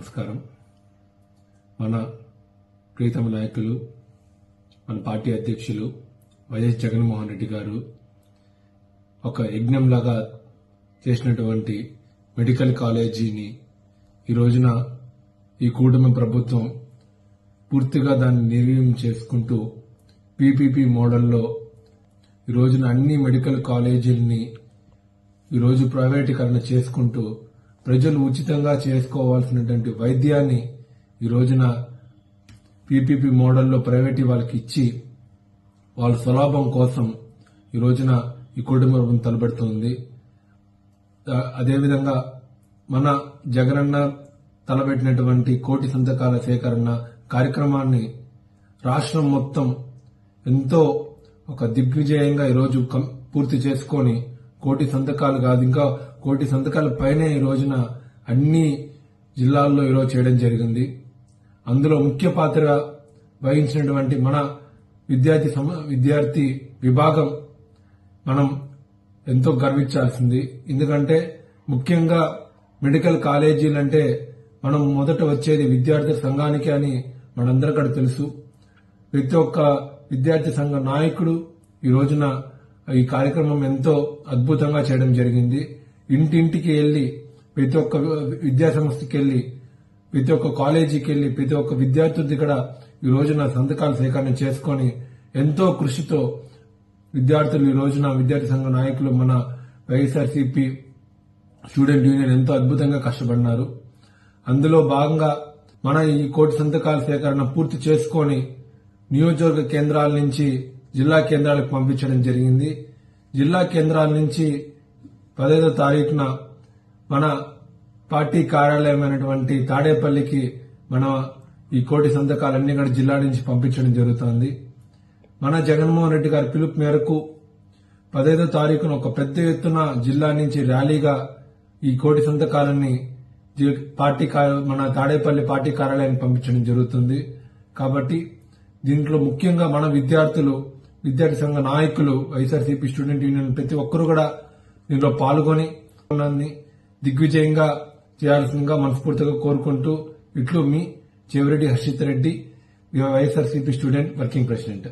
నమస్కారం. మన ప్రీతమ నాయకులు, మన పార్టీ అధ్యక్షులు వైఎస్ జగన్మోహన్ రెడ్డి గారు ఒక యజ్ఞంలాగా చేసినటువంటి మెడికల్ కాలేజీని ఈ రోజున ఈ కూటమి ప్రభుత్వం పూర్తిగా దాన్ని నిర్వీర్యం చేసుకుంటూ పీపీపీ మోడల్లో ఈ రోజున అన్ని మెడికల్ కాలేజీలని ఈరోజు ప్రైవేటీకరణ చేసుకుంటూ ప్రజలు ఉచితంగా చేసుకోవాల్సినటువంటి వైద్యాన్ని ఈ రోజున పీపీపీ మోడల్లో ప్రైవేట్ వాళ్ళకి ఇచ్చి వాళ్ళ స్వలాభం కోసం ఈ రోజున ఈ కుటుంబం తలపెడుతుంది. అదేవిధంగా మన జగనన్న తలపెట్టినటువంటి కోటి సంతకాల సేకరణ కార్యక్రమాన్ని రాష్ట్రం మొత్తం ఎంతో ఒక దిగ్విజయంగా ఈరోజు పూర్తి చేసుకొని కోటి సంతకాలు కాదు ఇంకా కోటి సంతకాల పైనే ఈ రోజున అన్ని జిల్లాల్లో ఈరోజు చేయడం జరిగింది. అందులో ముఖ్య పాత్ర వహించినటువంటి మన విద్యార్థి విభాగం మనం ఎంతో గర్వించాల్సింది. ఎందుకంటే ముఖ్యంగా మెడికల్ కాలేజీలంటే మనం మొదట వచ్చేది విద్యార్థి సంఘానికి అని మనందరికీ తెలుసు. ప్రతి ఒక్క విద్యార్థి సంఘ నాయకుడు ఈ రోజున ఈ కార్యక్రమం ఎంతో అద్భుతంగా చేయడం జరిగింది. ఇంటింటికి వెళ్లి ప్రతి ఒక్క విద్యా సంస్థకి వెళ్లి ప్రతి ఒక్క కాలేజీకి వెళ్లి ప్రతి ఒక్క విద్యార్థి ఇక్కడ ఈ రోజున సంతకాల సేకరణ చేసుకుని ఎంతో కృషితో విద్యార్థులు ఈ రోజున విద్యార్థి సంఘ నాయకులు మన వైఎస్ఆర్సీపీ స్టూడెంట్ యూనియన్ ఎంతో అద్భుతంగా కష్టపడినారు. అందులో భాగంగా మన ఈ కోటి సంతకాల సేకరణ పూర్తి చేసుకుని నియోజకవర్గ కేంద్రాల నుంచి జిల్లా కేంద్రాలకు పంపించడం జరిగింది. జిల్లా కేంద్రాల నుంచి 15వ తారీఖున మన పార్టీ కార్యాలయమైనటువంటి తాడేపల్లికి మన ఈ కోటి సంతకాలన్నీ కూడా జిల్లా నుంచి పంపించడం జరుగుతోంది. మన జగన్మోహన్ రెడ్డి గారి పిలుపు మేరకు 15వ తారీఖున ఒక పెద్ద ఎత్తున జిల్లా నుంచి ర్యాలీగా ఈ కోటి సంతకాలన్నీ మన తాడేపల్లి పార్టీ కార్యాలయానికి పంపించడం జరుగుతుంది. కాబట్టి దీంట్లో ముఖ్యంగా మన విద్యార్థి సంఘ నాయకులు వైఎస్ఆర్సీపీ స్టూడెంట్ యూనియన్ ప్రతి ఒక్కరూ కూడా దీంట్లో పాల్గొని దిగ్విజయంగా చేయాల్సిందిగా మనస్ఫూర్తిగా కోరుకుంటూ ఇట్లు మీ Chevireddy Harshith Reddy, YSRCP student working president.